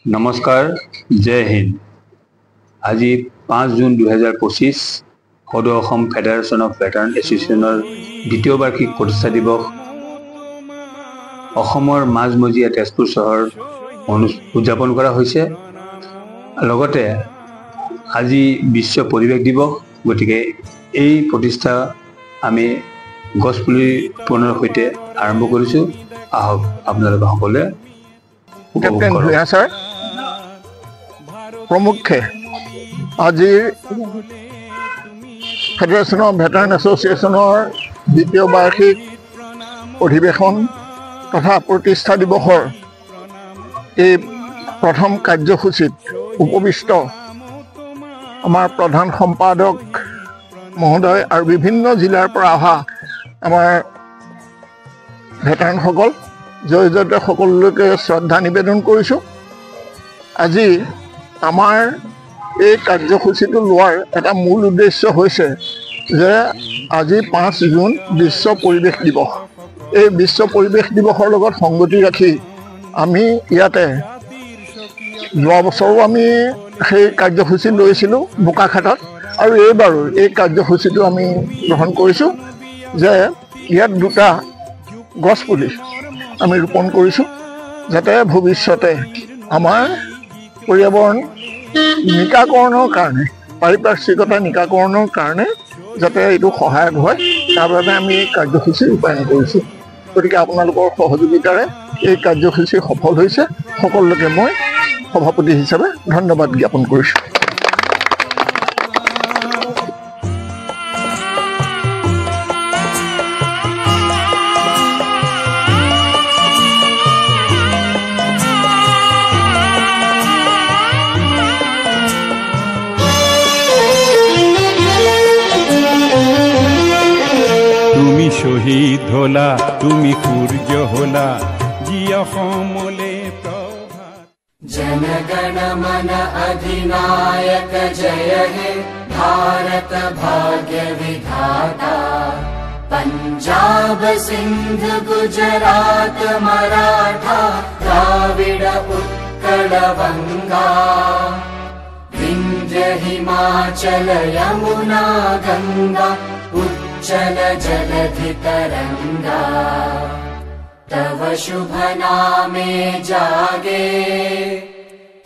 নমস্কাৰ, জয় হিন্দ। আজি 5 জুন 2025 সদৌ অসম ফেডাৰেশ্যন অফ ভেটাৰান এছ'চিয়েশ্যনৰ দ্বিতীয় বাৰ্ষিক প্ৰতিষ্ঠা দিৱস অসমৰ মাজমজিয়া তেজপুৰ চহৰত উদযাপন কৰা হৈছে। লগতে আজি বিশ্ব পৰিৱেশ দিৱস, গতিকে এই প্ৰতিষ্ঠা আমি গছপুলি ৰোপণৰ সৈতে আৰম্ভ কৰিছোঁ। আহক আপোনালোকে সকলোৱে কেপ্টেইন ভূঞা ছাৰ প্ৰমুখ্যে আজিৰ ফেডাৰেশ্যন অফ ভেটাৰান এছ'চিয়েশ্যনৰ দ্বিতীয় বাৰ্ষিক অধিৱেশন তথা প্ৰতিষ্ঠা দিৱসৰ এই প্ৰথম কাৰ্যসূচীত উপবিষ্ট আমাৰ প্ৰধান সম্পাদক মহোদয় আৰু বিভিন্ন জিলাৰ পৰা অহা আমাৰ ভেটাৰানসকল জড়িত সকলোকে শ্ৰদ্ধা নিবেদন কৰিছোঁ। আজি আমাৰ এই কাৰ্যসূচীটো লোৱাৰ এটা মূল উদ্দেশ্য হৈছে যে আজি 5 জুন বিশ্ব পৰিৱেশ দিৱস। এই বিশ্ব পৰিৱেশ দিৱসৰ লগত সংগতি ৰাখি আমি ইয়াতে যোৱা বছৰো আমি সেই কাৰ্যসূচী লৈছিলোঁ বোকাখাটত, আৰু এইবাৰো এই কাৰ্যসূচীটো আমি গ্ৰহণ কৰিছোঁ যে ইয়াত 2টা গছপুলি আমি ৰোপণ কৰিছোঁ, যাতে ভৱিষ্যতে আমাৰ পৰ্যাৱৰণ নিকাকৰণৰ কাৰণে, পাৰিপাৰ্শ্বিকতা নিকাকৰণৰ কাৰণে যাতে এইটো সহায়ক হয়, তাৰ বাবে আমি এই কাৰ্যসূচী ৰূপায়ণ কৰিছোঁ। গতিকে আপোনালোকৰ সহযোগিতাৰে এই কাৰ্যসূচী সফল হৈছে। সকলোকে মই সভাপতি হিচাপে ধন্যবাদ জ্ঞাপন কৰিছোঁ। শহীদ হলা তুমি সূর্য হলা জিয়া সমলে প্রভাত। जनगण मन अधिनायक जय हे भारत भाग्य विधाता। पंजाब सिंध गुजरात मराठा द्राविड उत्कल बंगा। विंध्य हिमाचल यमुना गंगा उच्चल जलधि तरंगा। तव शुभ नामे जागे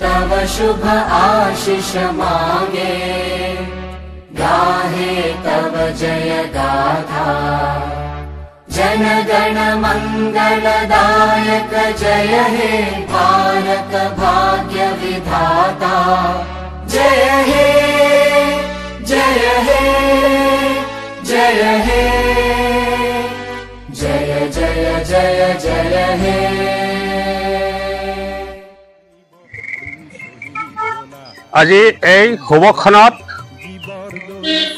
तव शुभ आशीष मागे। गाहे तव जय गाथा जन गण मंगलदायक जय हे भारत भाग्य विधाता। जय हे जय हे जय हे जय जय जय जय हे। আজি এই শুভক্ষণত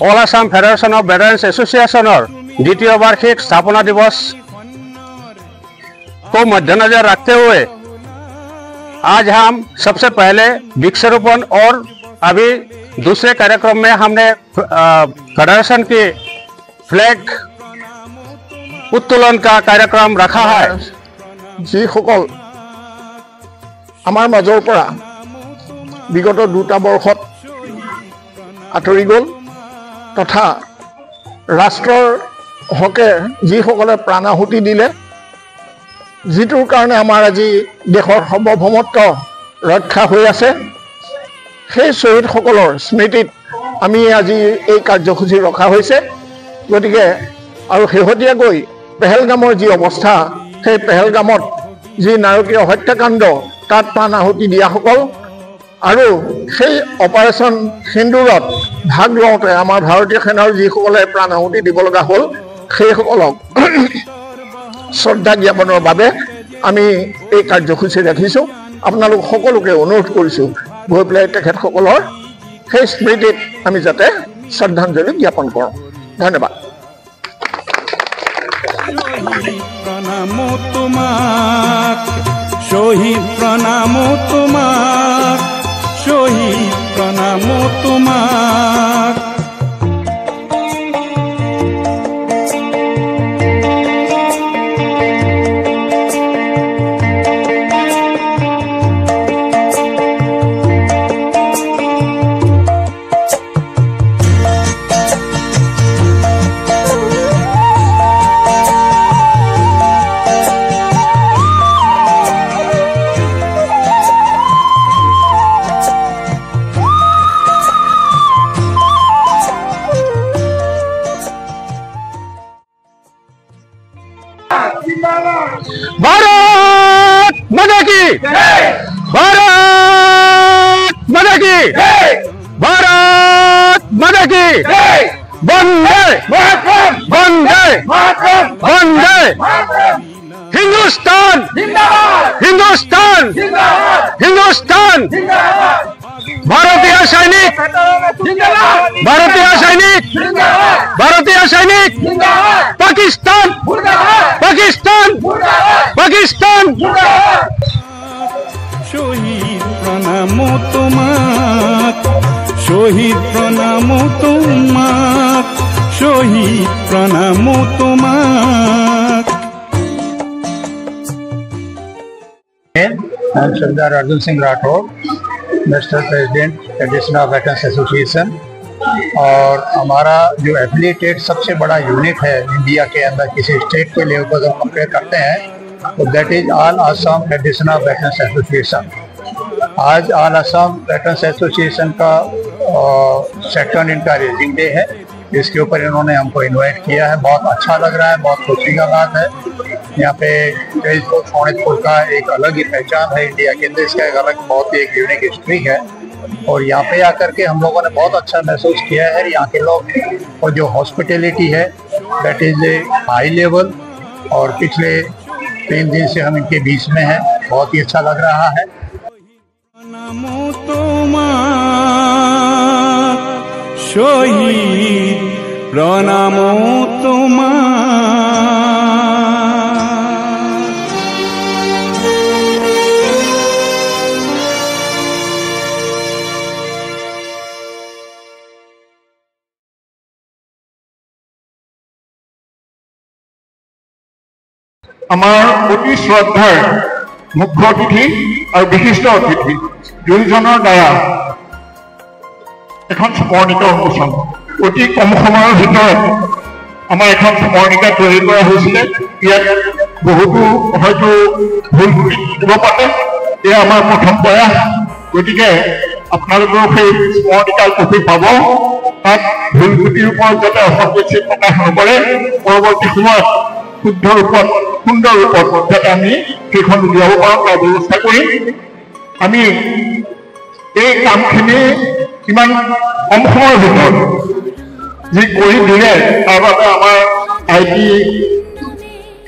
all Assam federation of veterans एसोसिएशनर द्वितीय वार्षिक स्थापना दिवस को मद्देनजर रखते हुए आज हम सबसे पहले वृक्षारोपण और अभी दूसरे कार्यक्रम में हमने फेडरेशन की फ्लैग उत्तोलन का कार्यक्रम रखा है। যিসকল আমাৰ মাজৰ পৰা বিগত 2টা বৰ্ষত আঁতৰি গ'ল তথা ৰাষ্ট্ৰৰ হকে যিসকলে প্ৰাণাহুতি দিলে, যিটোৰ কাৰণে আমাৰ আজি দেশৰ সাৰ্বভৌমত্ব ৰক্ষা হৈ আছে, সেই শ্বহীদসকলৰ স্মৃতিত আমি আজি এই কাৰ্যসূচী ৰখা হৈছে। গতিকে আৰু শেহতীয়াকৈ পেহেলগামৰ যি অৱস্থা, সেই পেহেলগামত যি নাৰকীয় হত্যাকাণ্ড, তাত প্ৰাণ আহুতি দিয়াসকল আৰু সেই অপাৰেশ্যন সিন্দুৰত ভাগ লওঁতে আমাৰ ভাৰতীয় সেনাৰ যিসকলে প্ৰাণ আহুতি দিব লগা হ'ল, সেইসকলক শ্ৰদ্ধা জ্ঞাপনৰ বাবে আমি এই কাৰ্যসূচী ৰাখিছোঁ। আপোনালোক সকলোকে অনুৰোধ কৰিছোঁ গৈ পেলাই তেখেতসকলৰ সেই স্মৃতিত আমি যাতে শ্ৰদ্ধাঞ্জলি জ্ঞাপন কৰোঁ। ধন্যবাদ। প্রণাম তোমাক শহীদ, প্রণাম তোমাক শহীদ, প্রণাম তোমাক। भारत माता की वंदे वंदे वंदे हिंदुस्तान हिंदुस्तान हिंदुस्तान भारतीय सैनिक भारतीय सैनिक भारतीय सैनिक पाकिस्तान पाकिस्तान पाकिस्तान শহীদ প্রণাম তোমাক শহীদ প্রণাম তোমাক শহীদ প্রণাম তোমাক I'm Sardar Arjun Singh Rathod, national president federation of veterans association. और हमारा जो एफिलिएटेड सबसे बड़ा यूनिट है इंडिया के अंदर किसी स्टेट के लेवल पर हम कंपेयर करते हैं तो that is all Assam federation of veterans association. आज ऑल असम वेटरन्स एसोसिएशन का सेकंड इनका रेजिंग डे है, इसके ऊपर इन्होंने हमको इनवाइट किया है। बहुत अच्छा लग रहा है, बहुत खुशी का बात है। यहाँ पे सोनितपुर का एक अलग ही पहचान है इंडिया के अंदर, इसका एक अलग बहुत ही एक यूनिक हिस्ट्री है। और यहाँ पे आकर के हम लोगों ने बहुत अच्छा महसूस किया है। यहाँ के लोग और जो हॉस्पिटैलिटी है that is a high level, और पिछले 3 दिन से हम इनके बीच में हैं, बहुत ही अच्छा लग रहा है। শহীদ প্রণাম আমাৰ অতি শ্ৰদ্ধাৰ মুখ্য অতিথি আৰু বিশিষ্ট অতিথি দুয়োজনৰ দ্বাৰা এখন স্মৰণিকা উন্মোচন অতি কম সময়ৰ ভিতৰত আমাৰ এখন স্মৰণিকা তৈয়াৰ কৰা হৈছিলে। ইয়াত বহুতো হয়তো ভুল দিব পাৰে, এয়া আমাৰ প্ৰথম প্ৰয়াস। গতিকে আপোনালোকেও সেই স্মৰণিকাৰ কপি পাব। তাত ভুল ত্ৰুটিৰ ওপৰত যাতে অসন্তুষ্টি প্ৰকাশ নকৰে, পৰৱৰ্তী সময়ত শুদ্ধ ৰূপত সুন্দৰ ৰূপত যাতে আমি সেইখন উলিয়াব পাৰোঁ তাৰ ব্যৱস্থা কৰিম। আমি এই কামখিনি ইমান কম সময়ৰ ভিতৰত যি কৰি দিলে তাৰ বাবে আমাৰ IT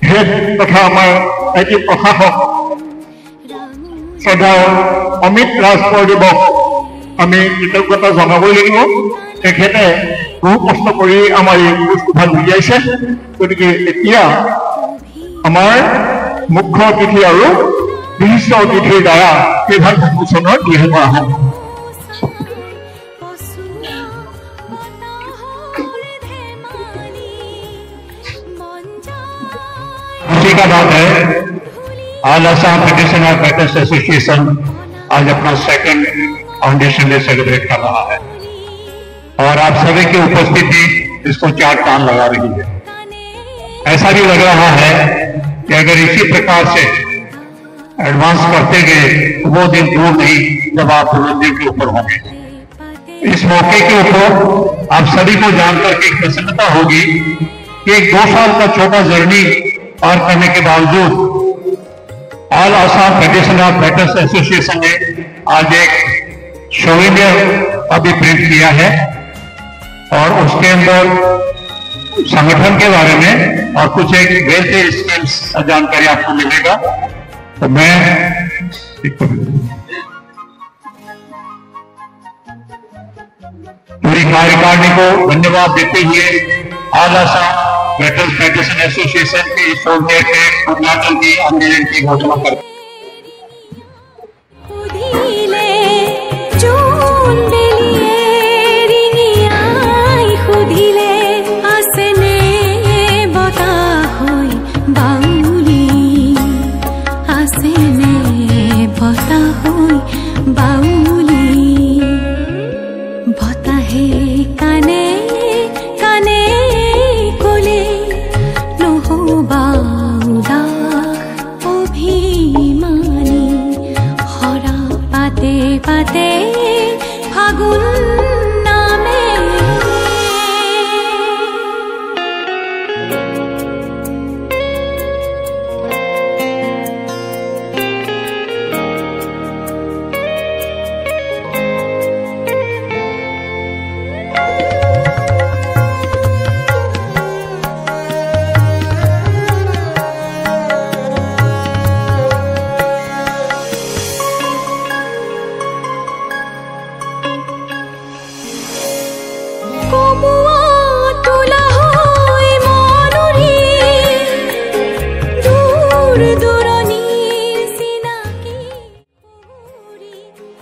হেড তথা আমাৰ IT প্ৰশাসক শ্ৰদ্ধা অমিত ৰাজবৰদেৱক আমি কৃতজ্ঞতা জনাবই লাগিব। তেখেতে বহু কষ্ট কৰি আমাৰ এই অনুষ্ঠান উলিয়াইছে। গতিকে এতিয়া আমাৰ মুখ্য অতিথি আৰু বিশিষ্ট অতিথিৰ দ্বাৰা সেইভাগ উন্মোচনৰ দিহা কৰা হ'ব। खुशी का बात है all Assam federation of veterans association आज अपना सेकंड फाउंडेशन डे सेलिब्रेट कर रहा है और आप सभी की उपस्थिति इसको 4 चांद लगा रही है। ऐसा भी लग रहा है कि अगर इसी प्रकार से एडवांस करते गए तो वो दिन दूर नहीं जब आप बुलंदियों के ऊपर होंगे। इस मौके के ऊपर आप सभी को जानकर के प्रसन्नता होगी कि एक 2 साल का छोटा जर्नी पार करने के बावजूद all Assam federation of veterans association ने आज एक शौर्य अभी प्रिंट किया है और उसके अंदर संगठन के बारे में और कुछ एक वेलफेयर स्कीम्स जानकारी आपको मिलेगा। तो मैं पूरी कार्यकारिणी को धन्यवाद देते हुए all Assam veterans federation association के इस शौर्य के उद्घाटन की आंदोलन की घोषणा करते हैं।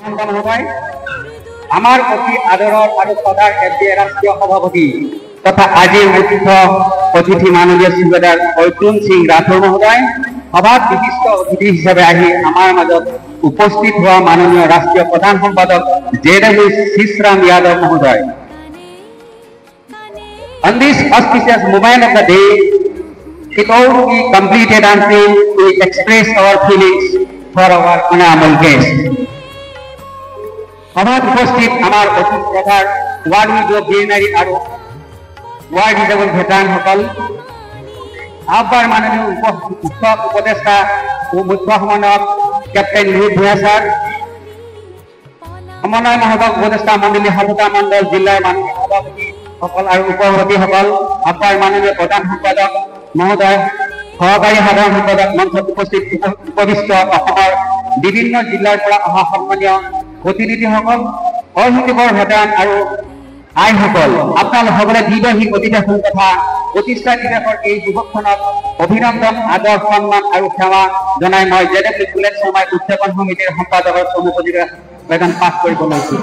মহোদয়, আমাৰ অতি আদৰৰ আৰু সদাৰ এফডিএ ৰাষ্ট্ৰীয় সভাপতি তথা আজিৰ মুখ্য অতিথি মাননীয় সুবেদাৰ অৰ্জুন সিং ৰাথোৰ মহোদয়, সভাত বিশিষ্ট অতিথি হিচাপে আহি আমাৰ মাজত উপস্থিত হোৱা মাননীয় ৰাষ্ট্ৰীয় প্ৰধান সম্পাদক জেডব্লিউ শিশৰাম যাদৱ মহোদয়। On this auspicious moment of the day, it ought to be completed until we express our feelings for our honorable guest. সভাত উপস্থিত আমাৰ অতিথি তথা ৱাৰ্ড উইডো বিএনআই আৰু ৱাৰ্ড ডিজেবল ভেটাৰানসকল, আহ্বাৰ মাননীয় উপদেষ্টা ও মুখ্য সমন্বয়ক কেপ্টেইন ৰোহিত ভূঞা ছাৰ, সমন্বয় মহোদয় উপদেষ্টা মণ্ডলী সভা মণ্ডল জিলাৰ মাননীয় সভাপতিসকল আৰু উপসভাপতিসকল, আহ্বাৰ মাননীয় প্ৰধান সম্পাদক মহোদয়, সহকাৰী সাধাৰণ সম্পাদক, মঞ্চত উপস্থিত উপবিষ্ট অসমৰ বিভিন্ন জিলাৰ পৰা অহা সন্মানীয় প্ৰতিনিধিসকল, অহিতিবৰ ভেটাৰান আৰু আইসকল, আপোনালোকসকলে দ্বিবাৰ্ষিক অধিৱেশন তথা প্ৰতিষ্ঠা দিৱসৰ এই যুৱকখনক অভিনন্দন, আদৰ, সন্মান আৰু সেৱা জনাই মই জেডব্লিউ বুলেট শৰ্মাই উদযাপন সমিতিৰ সম্পাদকৰ চমু প্ৰতিবেদন পাঠ কৰিব লৈছো।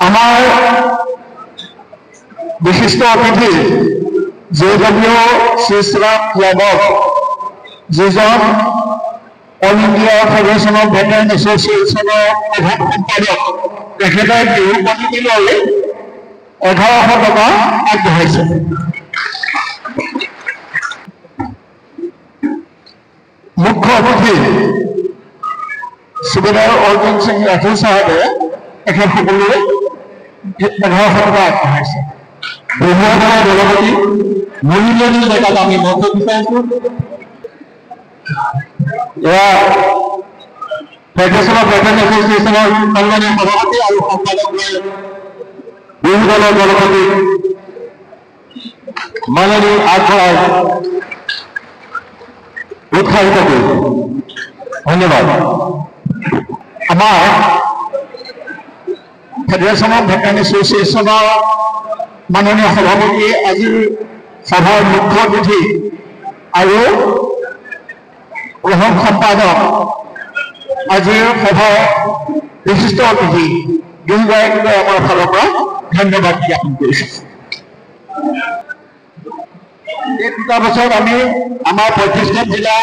আমাৰ বিশিষ্ট অতিথি জেডব্লিউ শিশৰাম যাদৱ, যিজন all India federation of veteran এছ'চিয়েশ্যনৰ প্ৰধান সম্পাদক, তেখেতে বিহু কমিটিলৈ 1100 টকা আগবঢ়াইছে। মুখ্য অতিথি সুবেদাৰ অৰ্জুন সিং ৰাথোৰ চাহাবে তেখেতসকললৈ 1100 টকা আগবঢ়াইছে। বহুৱাগাঁৱৰ দলপতি মৰিলনী ডেকাক আমি মঞ্চ বিচাৰিছো। এয়া ফেডাৰেশ্যন অফ ভেটাৰান এছ'চিয়েশ্যনৰ সন্মানীয় সভাপতি আৰু সম্পাদকলৈ বিহু দলৰ দলপতি মাননী আগবঢ়াই উৎসাহিত কৰিব। ধন্যবাদ। আমাৰ ফেডাৰেশ্যন অফ ভেটাৰান এছ'চিয়েশ্যনৰ মাননীয় সভাপতি, আজিৰ সভাৰ মুখ্য অতিথি আৰু প্ৰধান সম্পাদক, আজিৰ সভাৰ বিশিষ্ট অতিথি দুয়োগৰাকীলৈ আমাৰ ফালৰ পৰা ধন্যবাদ জ্ঞাপন কৰিছো। এই দুটা বছৰত আমি আমাৰ 35খন জিলা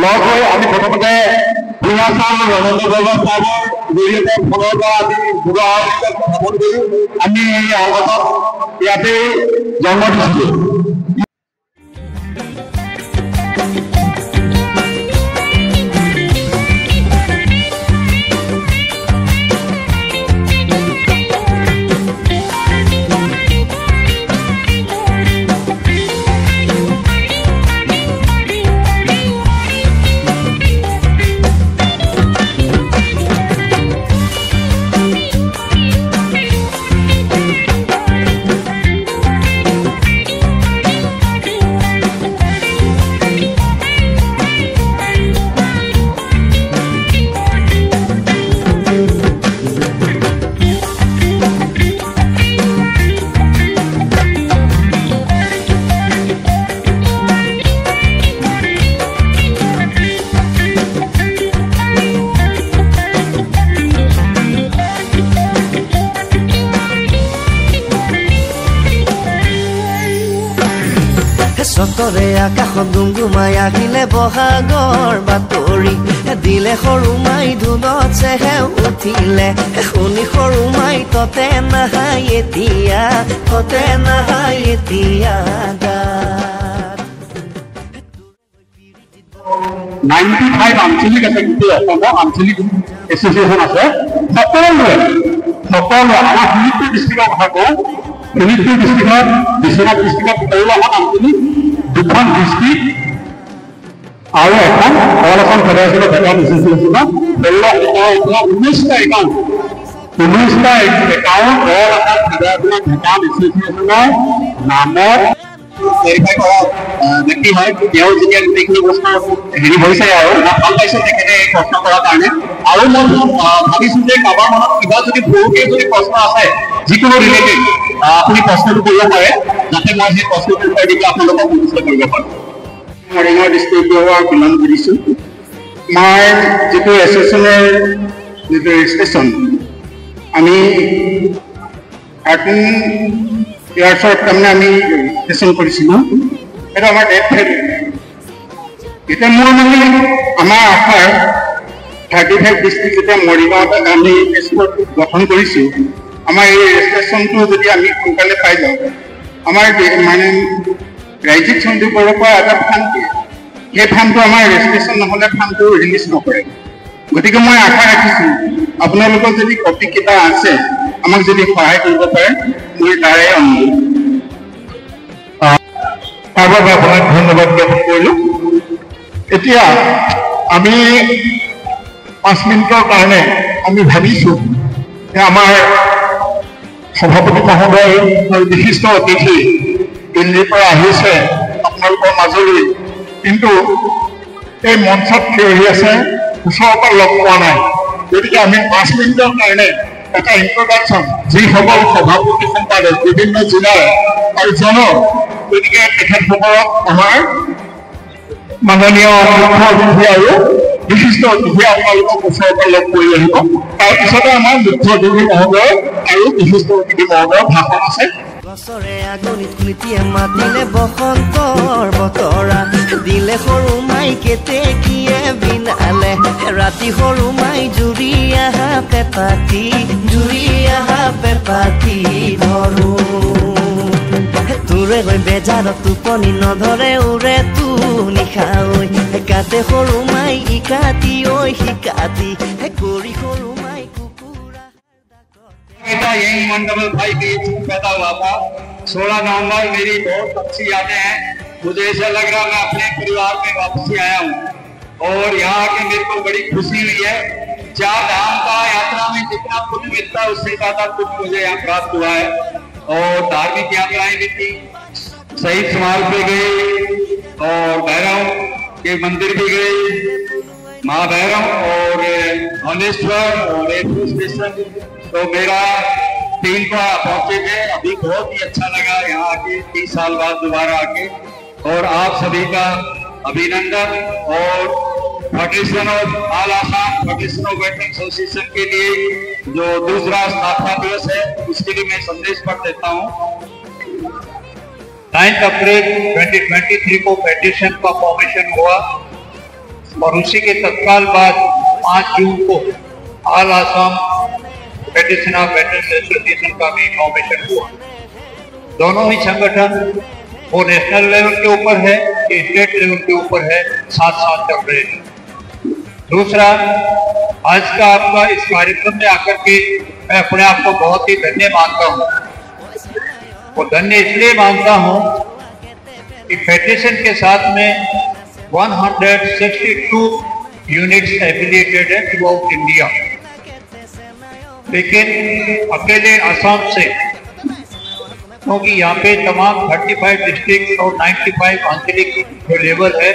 লগ হৈ আমি প্ৰথমতে ভূঞা ছাৰ আৰু ৰমেন্দ্ৰ বৰুৱা ছাৰৰ জৰিয়তে ফোনৰ পৰা আমি ভ্ৰমণ কৰি আমি এই অংগত ইয়াতেই জন্ম দিছিলোঁ। চকৰে আকাশত গুমগুমাই আহিলে বহাগৰ বাতৰি, দিলে সৰু মাই ধুনত চেহেও উঠিলে, শুনি সৰু মাই ততে নাহাই এতিয়া, ততে নাহাই এতিয়া। 95 আঞ্চলিক আছে, গোটেই অসমৰ আঞ্চলিক এছ'চিয়েশ্যন আছে। সকলোৱে আমাৰ শোণিতপুৰ ডিষ্ট্ৰিক্টৰ কথা কওঁ, শোণিতপুৰ ডিষ্ট্ৰিক্টত বিশ্বনাথ ডিষ্ট্ৰিক্টত 16খন আঞ্চলিক, 2খন ডিষ্ট্ৰিক্ট আৰু এখন all Assam federation of veteran এছ'চিয়েশ্যনত 19টা account all Assam federation of veteran এছ'চিয়েশ্যনৰ নামত ভেৰিফাই কৰা ব্যক্তি হয়। তেওঁ যেতিয়া গোটেইখিনি বস্তু হেৰি হৈছে আৰু মই ভাল পাইছোঁ তেখেতে এই প্ৰশ্ন কৰাৰ কাৰণে। আৰু মই ভাবিছোঁ যে কাৰোবাৰ মনত কিবা যদি সৰুকৈ যদি প্ৰশ্ন আছে যিকোনো ৰিলেটেড আপুনি প্ৰশ্নটো কৰিব পাৰে, যাতে মই সেই প্ৰশ্নটোৰ উত্তৰ দি আপোনালোকক নিশ্চয় কৰিব পাৰোঁ। মৰিগাঁও ডিষ্ট্ৰিক্টৰ পৰা বিলং কৰিছোঁ। আমাৰ যিটো এছ'চিয়েশ্যনৰ যিটো ৰেজিষ্ট্ৰেশ্যন আমি 13 ইয়াৰ্ছৰ তাৰমানে আমি ৰেজিষ্ট্ৰেশ্যন কৰিছিলোঁ। সেইটো আমাৰ ডেট থাকে। এতিয়া মোৰ মানে আমাৰ আশাৰ 35 ডিষ্ট্ৰিক্ট যেতিয়া মৰিগাঁৱত আমি গঠন কৰিছোঁ, আমাৰ এই ৰেজিষ্ট্ৰেশ্যনটো যদি আমি সোনকালে পাই যাওঁ, আমাৰ মানে ৰাজ্যিক সন্দীপৰ পৰা এটা ফাণ্ড দিয়ে, সেই ফাণ্ডটো আমাৰ ৰেজিষ্ট্ৰেশ্যন নহ'লে ফাণ্ডটো ৰিলিজ নকৰে। গতিকে মই আশা ৰাখিছোঁ আপোনালোকৰ যদি কপি কিবা আছে আমাক যদি সহায় কৰিব পাৰে, মই তাৰে অনুৰোধ। তাৰ বাবে আপোনাক ধন্যবাদ জ্ঞাপন কৰিলোঁ। এতিয়া আমি 5 মিনিটৰ কাৰণে আমি ভাবিছোঁ যে আমাৰ সভাপতি মহোদয় আৰু বিশিষ্ট অতিথি দিল্লীৰ পৰা আহিছে আপোনালোকৰ মাজলৈ, কিন্তু এই মঞ্চত থিয় হৈ আছে, ওচৰৰ পৰা লগ পোৱা নাই। গতিকে আমি 5 মিনিটৰ কাৰণে এটা ইন্ট্ৰডাকশ্যন যিসকল সভাপতি সম্পাদক বিভিন্ন জিলাৰ আৰু গতিকে তেখেতসকলক আমাৰ মাননীয় মুখ্য অতিথি আৰু বিশিষ্ট অতিথি আপোনালোকক ওচৰৰ পৰা লগ কৰি আহিব। তাৰপিছতে আমাৰ মুখ্য অতিথি মহোদয় আৰু বিশিষ্ট অতিথি মহোদয়ৰ ভাষণ আছে। বছৰে আগনিত স্মৃতিয়ে মাতিলে বসন্তৰ বতৰা, দিলে সৰু মাই কেতেকীয়ে বিনালে, ৰাতি সৰু মাই জুৰি আহা পেপাতি ধৰো, তোৰে গৈ বেজাৰত টোপনি নধৰে উৰে তো নিশা ঐ, কাতে সৰু মাই ইকাতি ঐ শিকাতি কৰি সৰু माई कुकुरा बेटा यही मंडल भाई बीच में पैदा हुआ था। 16 नवंबर मेरी बहुत अच्छी यादें हैं। मुझे ऐसा लग रहा मैं अपने परिवार में वापसी आया हूँ और यहाँ आके मेरे को बड़ी खुशी हुई है। 4 धाम का यात्रा में जितना पुण्य मिलता है उससे ज्यादा पुण्य मुझे यहाँ प्राप्त हुआ है। और धार्मिक यात्राएं भी थी, शहीद स्मारक पे गए और भैरव के मंदिर भी गए, माँ भैरव और धनेश्वर और एयरफोर्स स्टेशन। तो मेरा 3 को पहुंचे थे, अभी बहुत ही अच्छा लगा यहाँ आके 30 साल बाद दोबारा आके। और आप सभी का अभिनंदन। और federation of all Assam federation of veteran association के लिए जो दूसरा स्थापना दिवस है उसके लिए मैं संदेश पढ़ देता हूँ। 9 अप्रैल 2023 को फेडरेशन का फॉर्मेशन हुआ और उसी के तत्काल बाद 5 जून को all Assam federation of veteran association का भी फॉर्मेशन हुआ। दोनों ही संगठन वो नेशनल लेवल के ऊपर है कि स्टेट लेवल के ऊपर है, साथ साथ चल रहे हैं। दूसरा, आज का आपका इस कार्यक्रम में आकर के मैं अपने आप को बहुत ही धन्य मानता हूँ। वो धन्य इसलिए मानता हूँ कि फेडरेशन के साथ में 162 यूनिट्स एफिलिएटेड है थ्रू आउट इंडिया, लेकिन अकेले असम से, क्योंकि यहाँ पे तमाम 35 डिस्ट्रिक्ट और 95 आंचलिक जो लेवल है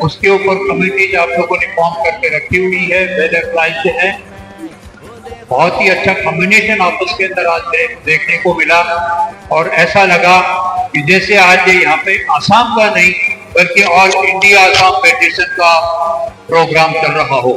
उसके ऊपर कमिटीज आप लोगों ने फॉर्म करके रखी हुई है, वेल एप्लाइड है। बहुत ही अच्छा कम्बिनेशन आपस के अंदर आज देखने को मिला और ऐसा लगा कि जैसे आज ये यहाँ पे आसाम का नहीं बल्कि ऑल इंडिया आसाम फेडरेशन का प्रोग्राम चल रहा हो।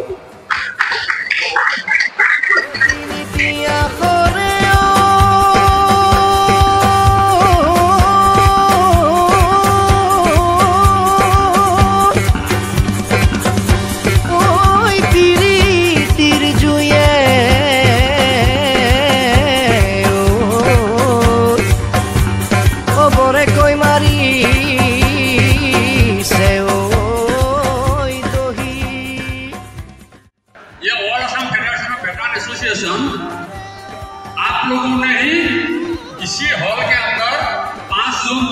लोगों ने ही इसी हॉल के अंदर 5 जून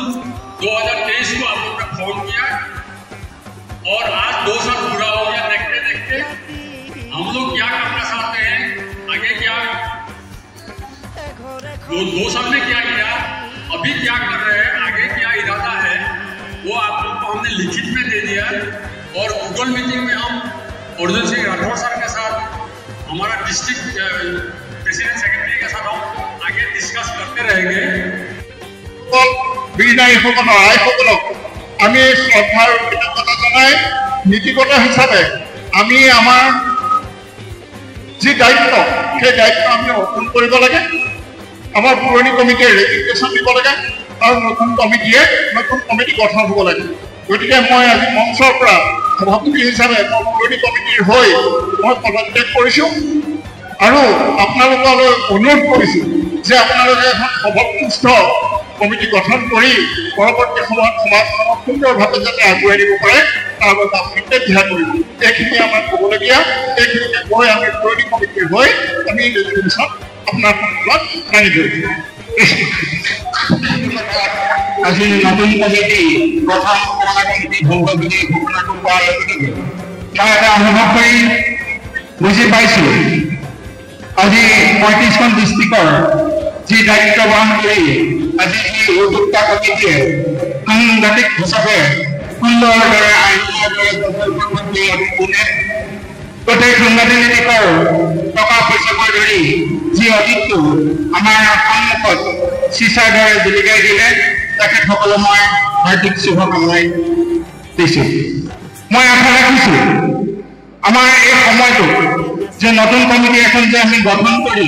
2023 को आप लोगों ने फोन किया और आज 2 साल पूरा हो गया। देखते देखते हम लोग क्या करना चाहते हैं, आगे क्या 2 साल में क्या किया, अभी क्या कर रहे हैं, आगे क्या इरादा है, वो आप लोग को हमने लिखित में दे दिया। और गूगल मीटिंग में हम अर्जुन सिंह राठौर सर के साथ, हमारा डिस्ट्रिक्ट प्रेसिडेंट सेक्रेटरी के साथ हम आगे डिस्कस करते रहेंगे। বিদায়ীসকল আইসকলক আমি শ্ৰদ্ধাৰ কৃতজ্ঞতা জনাই নীতিগত হিচাপে আমি আমাৰ যি দায়িত্ব সেই দায়িত্ব আমি অৰ্পণ কৰিব লাগে। আমাৰ পুৰণি কমিটিয়ে ৰেজিষ্ট্ৰেশ্যন দিব লাগে আৰু নতুন কমিটি গঠন হ'ব লাগে। গতিকে মই আজি মঞ্চৰ পৰা সভাপতি হিচাপে পুৰণি কমিটিৰ হৈ মই পদত্যাগ কৰিছোঁ আৰু আপোনালোকলৈ অনুৰোধ কৰিছোঁ যে আপোনালোকে এখন সৰ্বশ্ৰেষ্ঠ কমিটি গঠন কৰি পৰৱৰ্তী সময়ত সমাজখনক সুন্দৰভাৱে যাতে আগুৱাই নিব পাৰে তাৰ বাবে আপোনালোকে ধ্যান কৰিব। এইখিনি আমাৰ ক'বলগীয়া, এইখিনিকে কৈ আমি পুৰণি কমিটিৰ হৈ আমি ৰেজলিউশ্যন আপোনাৰ সন্মুখত দাঙি ধৰিছোঁ। আজি নতুন কমিটি প্ৰথম পুৰণা কমিটি ভংগ বুলি ঘোষণাটো পোৱাৰ লগে লগে মই এটা অনুভৱ কৰি বুজি পাইছোঁ, আজি 35খন ডিষ্ট্ৰিক্টৰ যি দায়িত্ব বহন কৰি আজি এই উদ্যোক্তা কমিটিয়ে সাংঘাতিক হিচাপে সুন্দৰদৰে গোটেই সাংঘাতিক দিশৰ টকা পইচাকৈ ধৰি যি অডিটটো আমাৰ সন্মুখত চিচাৰ দৰে জিলিকাই দিলে, তেখেতসকলক মই হাৰ্দিক শুভকামনা দিছোঁ। মই আশা ৰাখিছোঁ আমাৰ এই সময়টো যে নতুন কমিটি এখন যে আমি গঠন কৰি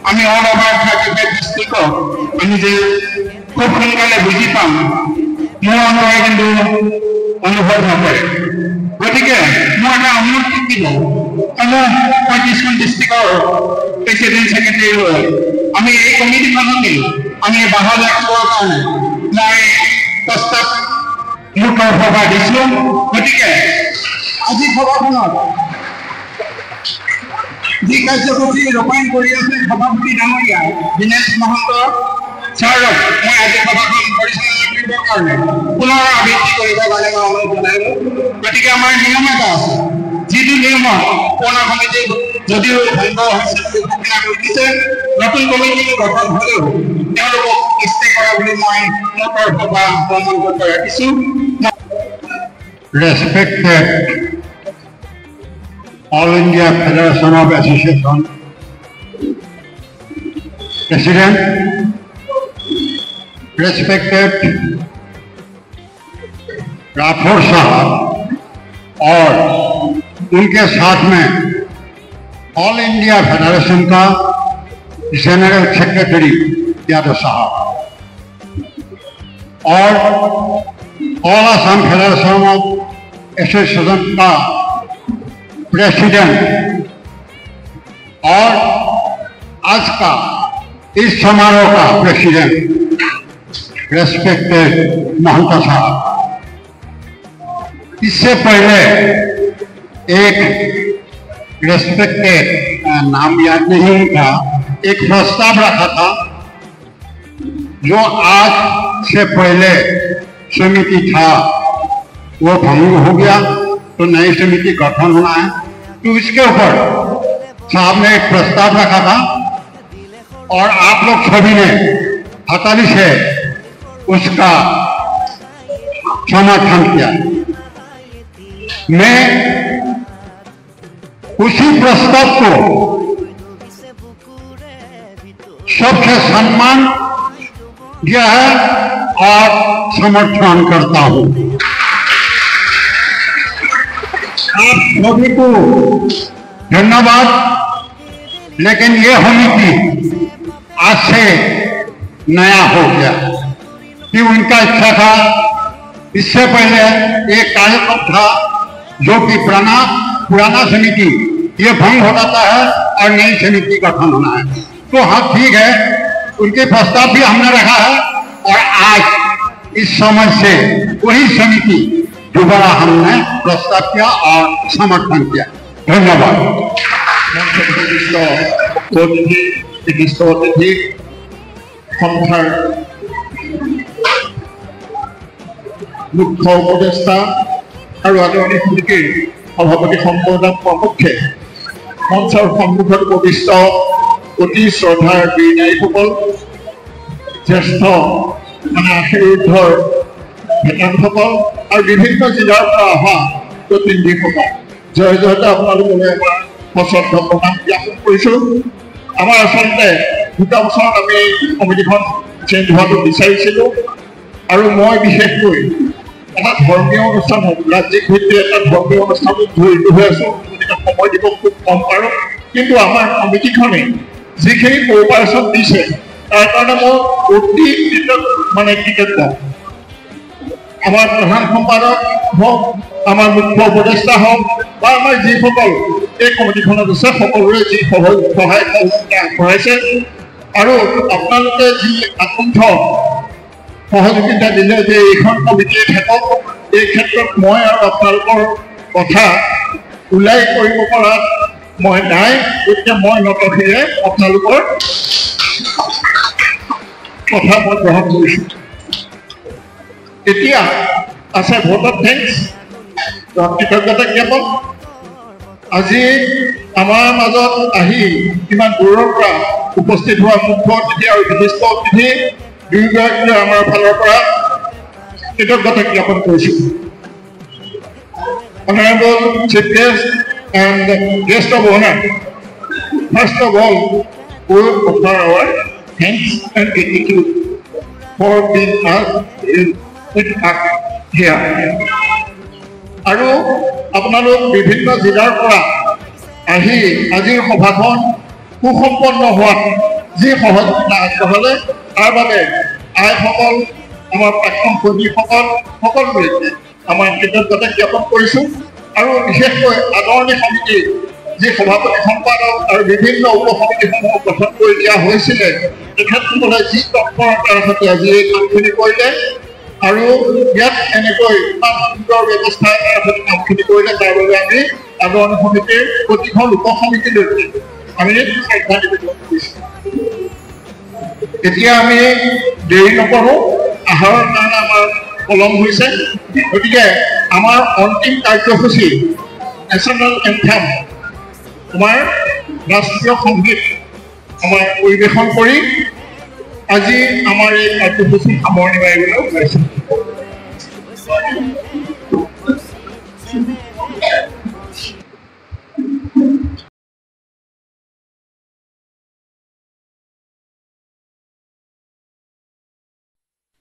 আমি অল অভাৰ 35 ডিষ্ট্ৰিক্টক আমি যে খুব সোনকালে বুজি পাম, মোৰ অন্তৰে কিন্তু অনুভৱ নকৰে। গতিকে মই এটা অনুৰোধ থাকিব, 35খন ডিষ্ট্ৰিক্টৰ প্ৰেচিডেণ্ট ছেক্ৰেটাৰী হৈ আমি এই কমিটিখনকে আমি বাহাল ৰাখিবৰ কাৰণে মই প্ৰস্তাৱ মোৰ তৰফৰ পৰা দিছোঁ। গতিকে আজি সভাখনত যি কাৰ্যসূচী ৰূপায়ণ কৰি আছে সভাপতি ডাঙৰীয়া দীনেশ মহন্ত ছাৰক মই আজি সভাখন পৰিচালনা কৰিবৰ কাৰণে পুনৰ আবৃত্তি কৰিবৰ কাৰণে মই অনুৰোধ জনালোঁ। গতিকে আমাৰ নিয়ম এটা আছে, যিটো নিয়মত পুৰণা কমিটি যদিও ভংগ হৈছে বুলি ঘোষণা কৰি দিছে, নতুন কমিটি গঠন হ'লেও তেওঁলোকক স্থিৰ কৰা বুলি মই মোৰ তৰফৰ পৰা মন্তব্য ৰাখিছোঁ। Respected All India Federation of Association President, respected Rathore साहब और उनके साथ में ऑल इंडिया फेडरेशन का जनरल सेक्रेटरी यादव साहब और all Assam federation of association का प्रेसिडेंट और आज का इस समारोह का प्रेसिडेंट रेस्पेक्टेड महंता साहब, इससे पहले एक रेस्पेक्टेड नाम याद नहीं था, एक प्रस्ताव रखा था जो आज से पहले समिति था वो भंग हो गया, तो नई समिति गठन होना है। तो इसके ऊपर साहब ने एक प्रस्ताव रखा था और आप लोग सभी ने हताली से उसका समर्थन किया। मैं उसी प्रस्ताव को सबसे सम्मान दिया है और समर्थन करता हूं। आप सभी को धन्यवाद। लेकिन ये समिति आज से नया हो गया कि उनका इच्छा था, इससे पहले एक कार्यक्रम था जो कि पुराना समिति ये भंग हो जाता है और नई समिति गठन होना है। तो हाँ ठीक है, उनके प्रस्ताव भी हमने रखा है और आज इस समय से वही समिति दोबारा हमने प्रस्ताव किया और समर्थन किया। धन्यवाद। বিশিষ্ট অতিথি সন্থাৰ মুখ্য উপদেষ্টা আৰু আদৰণি সমিতিৰ সভাপতি সম্পাদক প্ৰমুখ্যে মঞ্চৰ সন্মুখত উপবিষ্ট অতি শ্ৰদ্ধাৰ বীৰনাৰীসকল জ্যেষ্ঠ আশীৰ্বাদৰ ভেটাৰসকল আৰু বিভিন্ন জিলাৰ পৰা অহা প্ৰতিনিধিসকল জয় জয়তে আপোনালোকলৈ এবাৰ সশ্ৰদ্ধ প্ৰণাম জ্ঞাপন কৰিছোঁ। আমাৰ আচলতে দুটা বছৰত আমি কমিটিখন চেঞ্জ হোৱাটো বিচাৰিছিলোঁ আৰু মই বিশেষকৈ এটা ধৰ্মীয় অনুষ্ঠান হওক ৰাজ্যিক ভিত্তিত এটা ধৰ্মীয় অনুষ্ঠানত জড়িত হৈ আছোঁ, গতিকে সময় দিব খুব কম পাৰোঁ। কিন্তু আমাৰ কমিটিখনে যিখিনি কোঅপাৰেশ্যন দিছে তাৰ কাৰণে মই অতি কৃতজ্ঞ। আমাৰ প্ৰধান সম্পাদক হওক, আমাৰ মুখ্য উপদেষ্টা হওক বা আমাৰ যিসকল এই কমিটিখনত আছে সকলোৰে যি সহায় সহযোগিতা আগবঢ়াইছে আৰু আপোনালোকে যি আকুণ্ঠ সহযোগিতা দিলে যে এইখন কমিটিয়ে থাকক, এই ক্ষেত্ৰত মই আৰু আপোনালোকৰ কথা ওলাই কৰিব পৰা মই নাই, গতিকে মই নতশিৰে আপোনালোকৰ কথা মই গ্ৰহণ কৰিছোঁ। এতিয়া আছে ভোট অফ থেংকছ, কৃতজ্ঞতা জ্ঞাপন। আজি আমাৰ মাজত আহি ইমান দূৰৰ পৰা উপস্থিত হোৱা মুখ্য অতিথি আৰু বিশিষ্ট অতিথি দুয়োগৰাকীলৈ আমাৰ ফালৰ পৰা কৃতজ্ঞতা জ্ঞাপন কৰিছোঁ। Honorable Chief Guest and Guest of Honor, first of all, we offer our thanks and gratitude for being with us here. আৰু আপোনালোক বিভিন্ন জিলাৰ পৰা আহি আজিৰ সভাখন সুসম্পন্ন হোৱাত যি সহযোগিতা আগবঢ়ালে তাৰ বাবে আইসকল, আমাৰ প্ৰাক্তন কৰ্মীসকল সকলোৰে আমাৰ কৃতজ্ঞতা জ্ঞাপন কৰিছোঁ। আৰু বিশেষকৈ আদৰণি সমিতি যি সভাপতি সম্পাদক আৰু বিভিন্ন উপসমিতিসমূহ গঠন কৰি দিয়া হৈছিলে, তেখেতসকলে যি তৎপৰতাৰ সৈতে আজি এই কামখিনি কৰিলে আৰু ইয়াত এনেকৈ ইমান সুন্দৰ ব্যৱস্থা এটাৰ সৈতে কামখিনি কৰিলে তাৰ বাবে আমি আদৰণি সমিতিৰ প্ৰতিখন উপসমিতিলৈকে আমি শ্ৰদ্ধা নিবেদন কৰিছোঁ। এতিয়া আমি দেৰি নকৰোঁ, আহাৰৰ কাৰণে আমাৰ পলম হৈছে, গতিকে আমাৰ অন্তিম কাৰ্যসূচী নেশ্যনেল এন্থেম আমাৰ ৰাষ্ট্ৰীয় সংগীত আমাৰ পৰিৱেশন কৰি আজি আমাৰ এই কাৰ্যসূচী সামৰণি মাৰিবলৈ ওলাইছোঁ।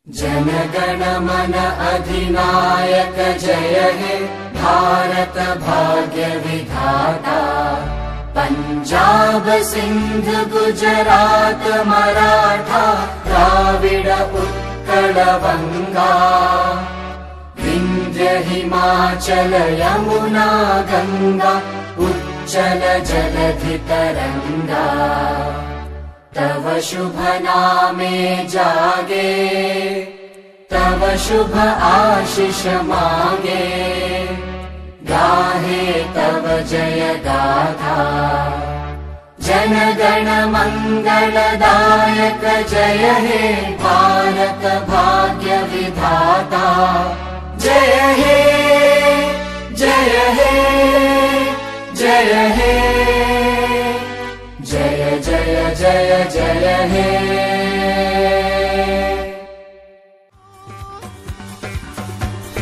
जनगण मन अधिनायक जय हे भारत भाग्य विधाता, पंजाब सिंध गुजरात मराठा द्राविड उत्कल बंगा, विंध्य हिमाचल यमुना गंगा उच्चल जलधि तरंगा, तव शुभ नामे जागे, तव शुभ आशीष मांगे, गाहे तव जय गाथा। जन गण मंगलदायक जय हे भारत भाग्य विधाता, जय हे जय हे जय हे जय जय जय जय हे।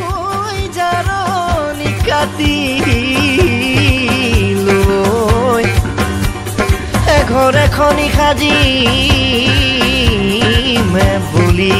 oi jaroni kati loi eghore khoni khaji me boli